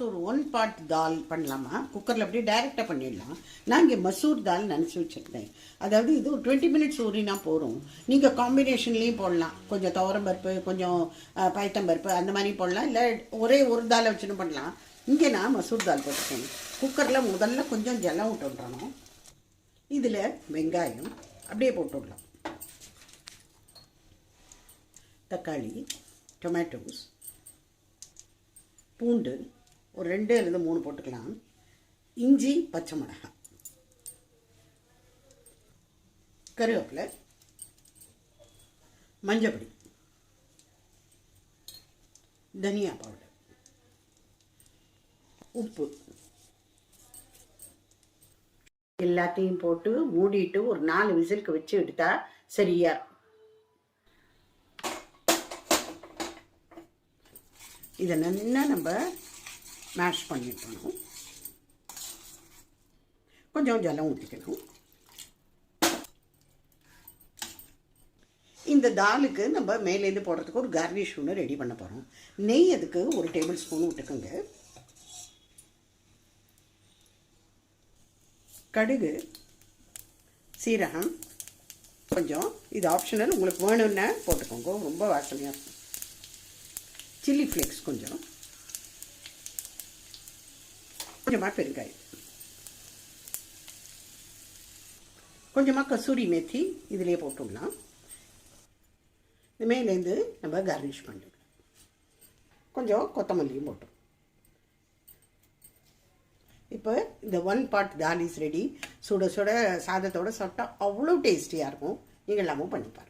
ஒரு one part தால் பண்ணலாமா? குக்கரில் அப்படியே டைரெக்டாக பண்ணிடலாம். நான் இங்கே மசூர் தால் நினச்சி வச்சுருந்தேன். அதாவது இது ஒரு 20 மினிட்ஸ் ஊறினா போகிறோம். நீங்கள் காம்பினேஷன்லேயும் போடலாம். கொஞ்சம் துவரம்பருப்பு, கொஞ்சம் பயத்தம்பருப்பு அந்த மாதிரி போடலாம். இல்லை ஒரே ஒரு தாலை வச்சுன்னு பண்ணலாம். இங்கே நான் மசூர் தால் போட்டுருக்கேன். குக்கரில் முதல்ல கொஞ்சம் ஜலம் விட்டுன்றணும். இதில் வெங்காயம் அப்படியே போட்டுடலாம். தக்காளி, டொமேட்டோஸ், பூண்டு ஒரு 2 அல்லது 3 போட்டுக்கலாம். இஞ்சி, பச்சை மிளகாய், கருவேப்பிலை, மஞ்சப்பொடி, தனியா பவுடர், உப்பு எல்லாத்தையும் போட்டு மூடிட்டு ஒரு 4 விசிலுக்கு வச்சு எடுத்தா சரியா இருக்கும். இதை நல்லா நம்ம மேஷ் பண்ணிட்டணும். கொஞ்சம் ஜலம் ஊற்றிக்கணும். இந்த தாலுக்கு நம்ம மேலேருந்து போடுறதுக்கு ஒரு கார்னிஷ் ஒன்று ரெடி பண்ண போகிறோம். நெய் அதுக்கு ஒரு டேபிள் ஸ்பூன் விட்டுக்கோங்க. கடுகு, சீரகம் கொஞ்சம், இது ஆப்ஷனல், உங்களுக்கு வேணும்னா போட்டுக்கோங்க, ரொம்ப வாசனையாக இருக்கும். சில்லி ஃப்ளேக்ஸ் கொஞ்சம், கொஞ்சமாக பெருங்காயம், கொஞ்சமாக கசூரி மேத்தி இதிலே போட்டுடலாம். இது மேலேருந்து நம்ம கார்னிஷ் பண்ணிடலாம். கொஞ்சம் கொத்தமல்லியும் போட்டோம். இப்போ இந்த one part dal is ready. சுட சுட சாதத்தோடு சாப்பிட்டா அவ்வளோ டேஸ்டியாக இருக்கும். நீங்கள் எல்லாமும் பண்ணிப்பாங்க.